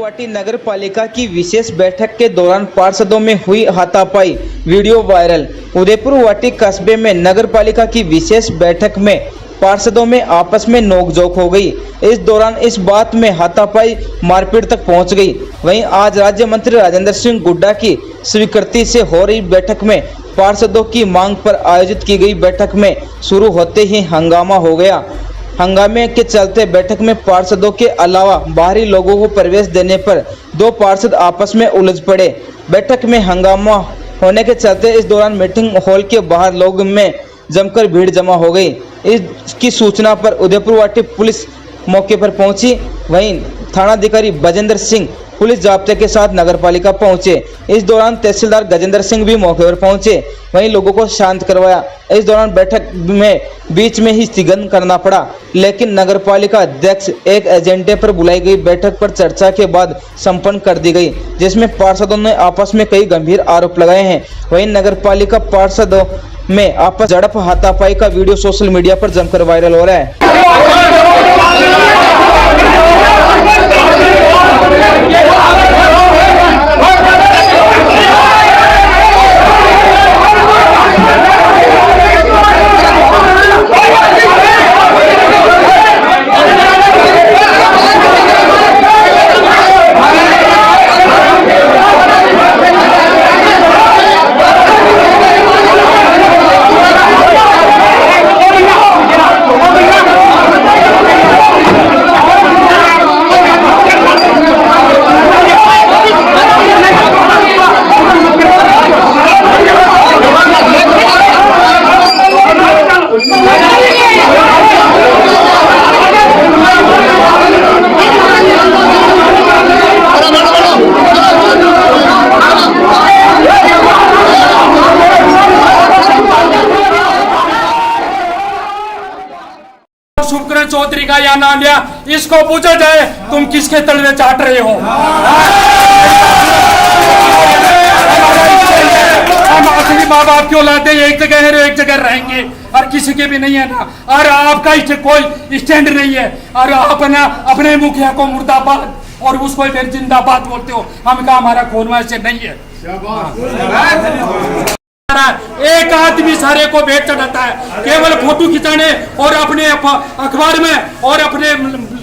उदेपुरवाटी नगर पालिका की विशेष बैठक के दौरान पार्षदों में हुई हाथापाई, वीडियो वायरल। उदेपुरवाटी कस्बे में नगर पालिका की विशेष बैठक में पार्षदों में आपस में नोकझोंक हो गई। इस दौरान इस बात में हाथापाई मारपीट तक पहुंच गई। वहीं आज राज्य मंत्री राजेंद्र सिंह गुड्डा की स्वीकृति से हो रही बैठक में पार्षदों की मांग पर आयोजित की गई बैठक में शुरू होते ही हंगामा हो गया। हंगामे के चलते बैठक में पार्षदों के अलावा बाहरी लोगों को प्रवेश देने पर दो पार्षद आपस में उलझ पड़े। बैठक में हंगामा होने के चलते इस दौरान मीटिंग हॉल के बाहर लोगों में जमकर भीड़ जमा हो गई। इसकी सूचना पर उदेपुरवाटी पुलिस मौके पर पहुंची। वहीं थानाधिकारी बजेंद्र सिंह पुलिस जाब्ते के साथ नगरपालिका पहुंचे। इस दौरान तहसीलदार गजेंद्र सिंह भी मौके पर पहुंचे, वहीं लोगों को शांत करवाया। इस दौरान बैठक में बीच में ही स्थगन करना पड़ा, लेकिन नगरपालिका अध्यक्ष एक एजेंडे पर बुलाई गई बैठक पर चर्चा के बाद संपन्न कर दी गई, जिसमें पार्षदों ने आपस में कई गंभीर आरोप लगाए हैं। वहीं नगरपालिका पार्षदों में आपस झड़प हाथापाई का वीडियो सोशल मीडिया पर जमकर वायरल हो रहा है। शुभकरण चौधरी का या नाम लिया, इसको पूछा जाए तुम किसके तलवे चाट रहे हो। हम आखिरी माँ बाप क्यों लाते हैं, एक जगह है एक जगह रहेंगे और किसी के भी नहीं है ना। और आपका कोई स्टैंड नहीं है और आप ना अपने मुखिया को मुर्दाबाद और उसको फिर जिंदाबाद बोलते हो। हम कहा हमारा खोलवा से नहीं है। एक आदमी सारे को भेंट चढ़ाता है केवल फोटो खिंचाने और अपने अखबार में और अपने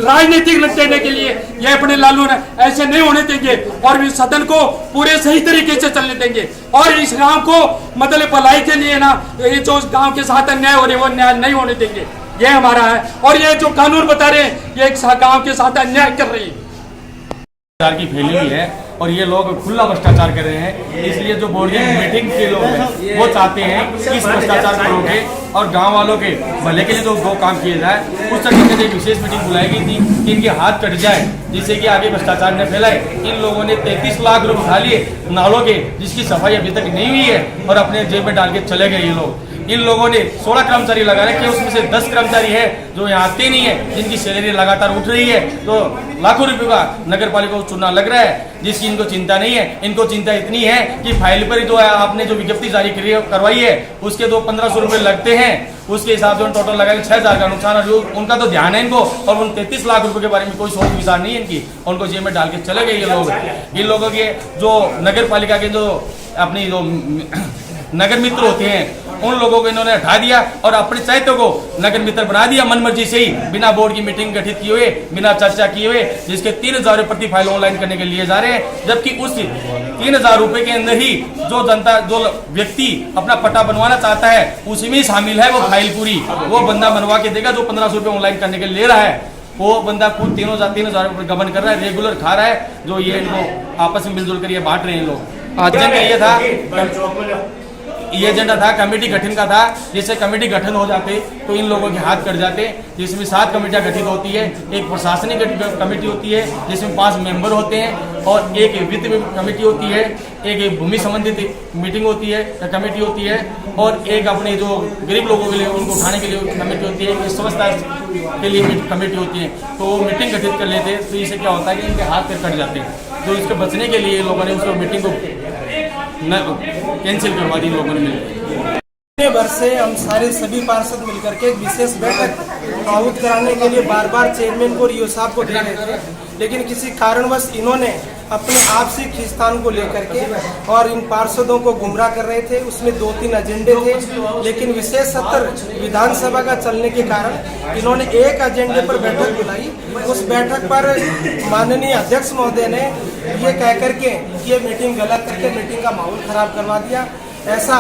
राजनीतिक लग देने के लिए। ये अपने लालू ने ऐसे नहीं होने देंगे और इस सदन को पूरे सही तरीके से चलने देंगे। और इस गांव को मतलब भलाई के लिए ना, ये जो गांव के साथ अन्याय हो रहे वो न्याय नहीं होने देंगे। ये हमारा है। और ये जो कानून बता रहे हैं ये गांव के साथ अन्याय कर रही है की फैली हुई है और ये लोग खुला भ्रष्टाचार कर रहे हैं। इसलिए जो बोर्ड की मीटिंग के लोग हैं वो चाहते हैं कि इस भ्रष्टाचार को रोके और गांव वालों के भले के लिए जो वो काम किए जाए उस तरीके से एक विशेष मीटिंग बुलाई गई थी कि इनके हाथ कट जाए जिससे कि आगे भ्रष्टाचार न फैलाए। इन लोगों ने 33 लाख रुपए उठा लिए नालों के, जिसकी सफाई अभी तक नहीं हुई है और अपने जेब में डाल के चले गए ये लोग। इन लोगों ने 16 कर्मचारी लगा रखे, उसमें से 10 कर्मचारी है जो यहाँ आते नहीं है, जिनकी सैलरी लगातार उठ रही है। तो लाखों रुपए का नगर पालिका को चुनाव लग रहा है, जिसकी इनको चिंता नहीं है। इनको चिंता इतनी है कि फाइल पर ही जो आपने जो विज्ञप्ति जारी करवाई है उसके तो 1500 रुपए लगते हैं, उसके हिसाब से टोटल लगा 6000 का नुकसान है। उनका तो ध्यान है इनको और उन 33 लाख रुपए के बारे में कोई सोच विचार नहीं है इनकी। उनको जेब में डाल के चले गए ये लोग। इन लोगों के जो नगर पालिका के जो अपनी जो नगर मित्र होते हैं उन लोगों को इन्होंने हटा दिया और अपने चैत्य को नगर मित्र बना दिया मनमर्जी से ही, बिना बोर्ड की मीटिंग गठित किए हुए, बिना चर्चा किए हुए, जिसके 3000 रुपए प्रति फाइल ऑनलाइन करने के लिए जा रहे हैं। जबकि उस 3000 रुपए के अंदर ही जो जनता जो व्यक्ति अपना पट्टा बनवाना चाहता है उसी में शामिल है वो फाइल पूरी, वो बंदा बनवा के देगा जो 1500 रुपए ऑनलाइन करने के लिए ले रहा है। वो बंदा खुद 3000 रुपए गबन कर रहा है, रेगुलर खा रहा है, जो ये इनको आपस में मिलजुल कर ये बांट रहे हैं लोग। आज ये था ये एजेंडा था कमेटी गठन का था, जिससे कमेटी गठन हो जाते तो इन लोगों के हाथ कट जाते। जिसमें 7 कमेटियां गठित होती है, एक प्रशासनिक कमेटी होती है जिसमें 5 मेंबर होते हैं और एक वित्त कमेटी होती है, एक भूमि संबंधित मीटिंग होती है कमेटी होती है और एक अपने जो गरीब लोगों के लिए उनको उठाने के लिए कमेटी होती है, एक स्वच्छता के लिए कमेटी होती है। तो वो मीटिंग गठित कर लेते तो इससे क्या होता है कि इनके हाथ कट जाते हैं। तो इसके बचने के लिए लोगों ने उसको मीटिंग को कैंसिल करवा दी लोगों ने मिलकर। भर से हम सारे सभी पार्षद मिलकर के एक विशेष बैठक आहूत कराने के लिए बार बार चेयरमैन को और ईओ साहब को दे रहे थे, लेकिन किसी कारणवश इन्होंने अपने आपसी खींचतान को लेकर के और इन पार्षदों को गुमराह कर रहे थे। उसमें 2-3 एजेंडे थे, लेकिन विशेष सत्र विधानसभा का चलने के कारण इन्होंने एक एजेंडे पर बैठक बुलाई। उस बैठक पर माननीय अध्यक्ष महोदय ने ये कह करके ये मीटिंग गलत करके मीटिंग का माहौल खराब करवा दिया। ऐसा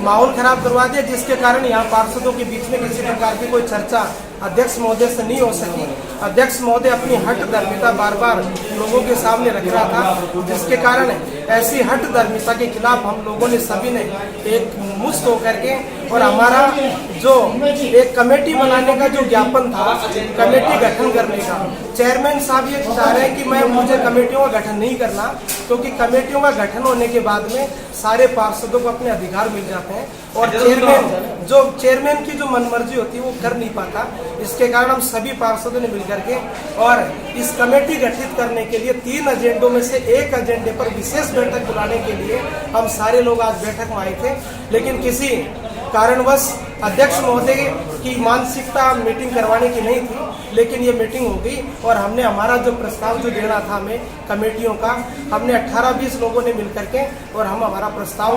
माहौल खराब करवा दिया जिसके कारण यहाँ पार्षदों के बीच में किसी प्रकार की कोई चर्चा अध्यक्ष महोदय से नहीं हो सकी। अध्यक्ष महोदय अपनी हठ धर्मिता बार बार लोगों के सामने रख रहा था, जिसके कारण ऐसी हठ धर्मिता के खिलाफ हम लोगों ने सभी ने एक मुश्त होकर के और हमारा जो एक कमेटी बनाने का जो ज्ञापन था, कमेटी गठन करने का, चेयरमैन साहब ये चाह रहे हैं कि मुझे कमेटियों का गठन नहीं करना, क्योंकि कमेटियों का गठन होने के बाद में सारे पार्षदों को अपने अधिकार मिल जाते हैं और चेयरमैन की जो मनमर्जी होती है वो कर नहीं पाता। इसके कारण हम सभी पार्षदों ने मिलकर के और इस कमेटी गठित करने के लिए 3 एजेंडों में से एक एजेंडे पर विशेष बैठक बुलाने के लिए हम सारे लोग आज बैठक में आए थे। लेकिन किसी कारणवश अध्यक्ष महोदय की मानसिकता मीटिंग करवाने की नहीं थी, लेकिन ये मीटिंग हो गई और हमने हमारा जो प्रस्ताव जो देना था हमें कमेटियों का, हमने 18-20 लोगों ने मिलकर के और हम हमारा प्रस्ताव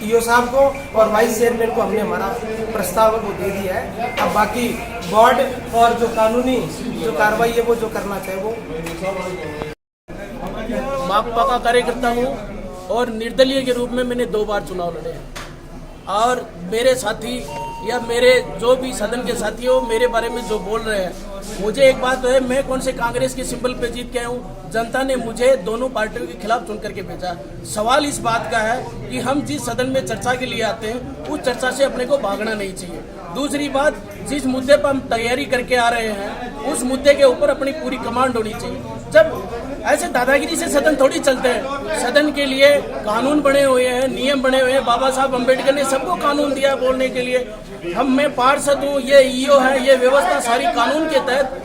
ईओ साहब को और वाइस चेयरमैन को हमने हमारा प्रस्ताव वो दे दिया है। अब बाकी बोर्ड और जो कानूनी जो कार्रवाई है वो जो करना चाहे वो। माकपा का कार्यकर्ता हूँ और निर्दलीय के रूप में मैंने 2 बार चुनाव लड़े हैं और मेरे साथी या मेरे जो भी सदन के साथी हो मेरे बारे में जो बोल रहे हैं, मुझे एक बात तो है, मैं कौन से कांग्रेस के सिंबल पे जीत के आया हूँ। जनता ने मुझे दोनों पार्टियों के खिलाफ चुन करके भेजा। सवाल इस बात का है कि हम जिस सदन में चर्चा के लिए आते हैं उस चर्चा से अपने को भागना नहीं चाहिए। दूसरी बात, जिस मुद्दे पर हम तैयारी करके आ रहे हैं उस मुद्दे के ऊपर अपनी पूरी कमांड होनी चाहिए। जब ऐसे दादागिरी से सदन थोड़ी चलते हैं, सदन के लिए कानून बने हुए हैं, नियम बने हुए हैं। बाबा साहब अम्बेडकर ने सबको कानून दिया बोलने के लिए। मैं पार्षद हूँ, ये ईओ है, ये व्यवस्था सारी कानून के तहत,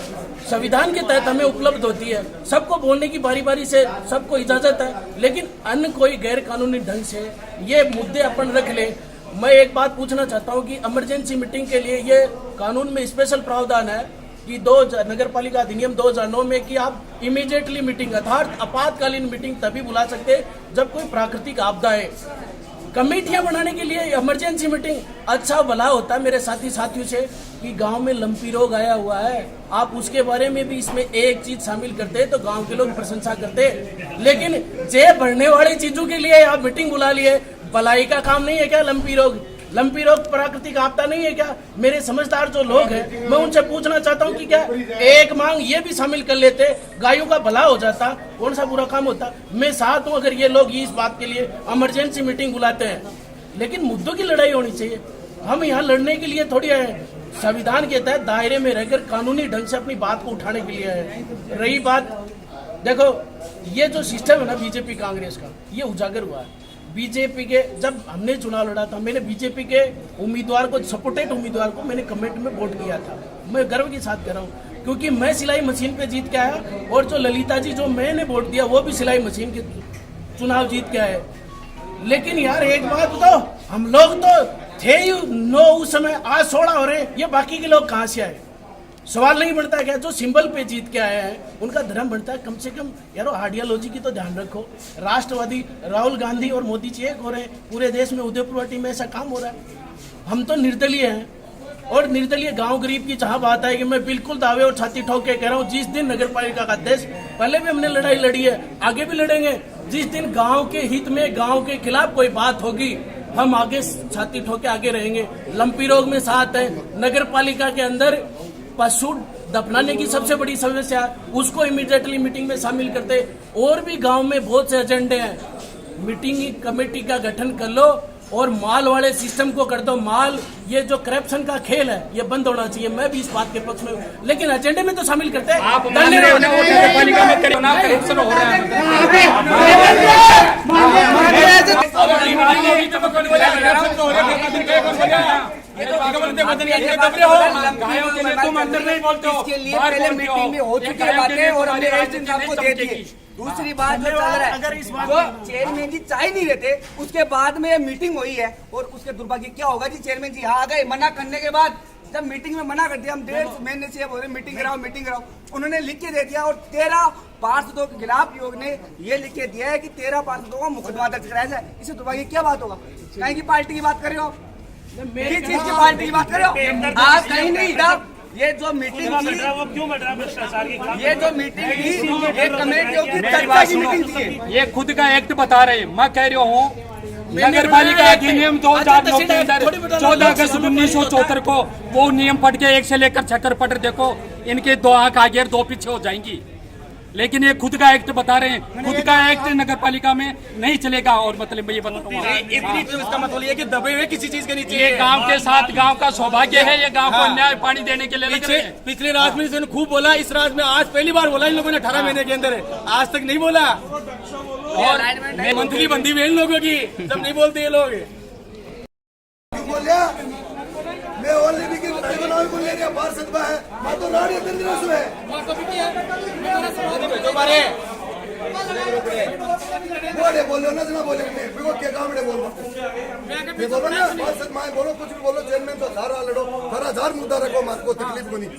संविधान के तहत हमें उपलब्ध होती है। सबको बोलने की बारी बारी से सबको इजाजत है, लेकिन अन्य कोई गैर कानूनी ढंग से ये मुद्दे अपन रख ले। मैं एक बात पूछना चाहता हूँ कि इमरजेंसी मीटिंग के लिए ये कानून में स्पेशल प्रावधान है कि नगर पालिका अधिनियम 2009 में कि आप इमीडिएटली मीटिंग अर्थात आपातकालीन मीटिंग तभी बुला सकते हैं जब कोई प्राकृतिक आपदा है। कमेटियां बनाने के लिए इमरजेंसी मीटिंग अच्छा भला होता है। मेरे साथियों से कि गांव में लंपी रोग आया हुआ है, आप उसके बारे में भी इसमें एक चीज शामिल करते तो गांव के लोग प्रशंसा करते, लेकिन जेब भरने वाली चीजों के लिए आप मीटिंग बुला लिए। भलाई का काम नहीं है क्या लंपी रोग प्राकृतिक आपदा नहीं है क्या? मेरे समझदार जो लोग हैं मैं उनसे पूछना चाहता हूं कि क्या एक मांग ये भी शामिल कर लेते, गायों का भला हो जाता, कौन सा बुरा काम होता। मैं साथ हूं अगर ये लोग इस बात के लिए इमरजेंसी मीटिंग बुलाते हैं, लेकिन मुद्दों की लड़ाई होनी चाहिए। हम यहाँ लड़ने के लिए थोड़ी आए, संविधान के तहत दायरे में रहकर कानूनी ढंग से अपनी बात को उठाने के लिए आए। रही बात, देखो ये जो सिस्टम है ना बीजेपी कांग्रेस का, ये उजागर हुआ है। बीजेपी के जब हमने चुनाव लड़ा था, मैंने बीजेपी के उम्मीदवार को, सपोर्टेड उम्मीदवार को मैंने कमेंट में वोट किया था। मैं गर्व के साथ कह रहा हूँ क्योंकि मैं सिलाई मशीन पे जीत के आया और जो ललिता जी जो मैंने वोट दिया वो भी सिलाई मशीन के चुनाव जीत के आए। लेकिन यार एक बात बताओ, हम लोग तो थे ही 9 उस समय, आज 16 हो रहे, ये बाकी के लोग कहाँ से आए? सवाल नहीं बनता क्या? जो सिंबल पे जीत के आए हैं उनका धर्म बनता है कम से कम यार आइडियोलॉजी की तो ध्यान रखो। राष्ट्रवादी राहुल गांधी और मोदी जी एक हो रहे हैं, पूरे देश में उदयपुरवाटी में ऐसा काम हो रहा है। हम तो निर्दलीय हैं और निर्दलीय गांव गरीब की जहां बात है कि मैं बिल्कुल दावे और छाती ठोक के कह रहा हूं, जिस दिन नगर पालिका का अध्यक्ष, पहले भी हमने लड़ाई लड़ी है, आगे भी लड़ेंगे, जिस दिन गाँव के हित में गाँव के खिलाफ कोई बात होगी हम आगे छाती ठोक के आगे रहेंगे। लंपी रोग में साथ है, नगर पालिका के अंदर पशु दफनाने की सबसे बड़ी समस्या, उसको इमीडिएटली मीटिंग में शामिल करते। और भी गांव में बहुत से एजेंडे हैं, मीटिंग कमेटी का गठन कर लो और माल वाले सिस्टम को कर दो। माल, ये जो करप्शन का खेल है ये बंद होना चाहिए। मैं भी इस बात के पक्ष में हूँ, लेकिन एजेंडे में तो शामिल करते हैं। आप इसके लिए पहले मीटिंग में हो चुकी है बातें और हमने राष्ट्रीय साहब को दे दी। दूसरी बात जो चल रहा है, जो चेयरमैन जी चाह नहीं रहते, उसके बाद में मीटिंग हुई है और उसके दुर्भाग्य क्या होगा जी, चेयरमैन जी यहाँ आ गए, मना करने के बाद जब मीटिंग में मना कर दिया, हम 1.5 महीने से बोल रहे मीटिंग कराओ, उन्होंने लिख के दे दिया और 13 पार्षदों के खिलाफ योग ने ये लिख के दिया है कि 13 पार्षदों का मुकदमा दर्ज कराया जाए। इसे दुर्भाग्य क्या बात होगा? कहीं की पार्टी की बात कर रहे हो, किस चीज की पार्टी की बात कर रहे हो? आप कहीं नहीं था। ये जो मीटिंग थी, ये जो मीटिंग थी, ये कमेटियों की चर्चा की मीटिंग थी। ये खुद का एक्ट बता रहे हैं। मैं कह रहा हूँ नगर पालिका अधिनियम 2009 के अंदर 14 अगस्त 1974 को वो नियम पढ़ के 1 से लेकर 6 पढ़ देखो, इनके 2 आंख आगे और 2 पीछे हो जाएंगी। लेकिन ये खुद का एक्ट बता रहे हैं, खुद का एक्ट नगर पालिका में नहीं चलेगा। और मतलब ये बताता हूँ, इतनी तो इसका मतलब ये कि दबे हुए किसी चीज के नीचे ये गांव के साथ गांव का सौभाग्य है, ये गांव को न्याय पानी देने के लिए लग रहे हैं। पिछले राज में इसने खूब बोला, इस राज में आज पहली बार बोला इन लोगों ने 18 महीने के अंदर, आज तक नहीं बोला। और मंथली बंदी हुई इन लोगों की, जब नहीं बोलते ये लोग। मैं ऑलरेडी की बनाओ को ले रहा पार्षद बा है, मैं तो राड़ी दिन से है बोले बोलो ना जना बोले मैं को क्या काम रे बोल मैं बोलो ना पार्षद मैं बोलो कुछ भी बोलो, चेयरमैन तो सारा लड़ो, सारा हजार मुद्दा रखो, मार को तकलीफ को नहीं।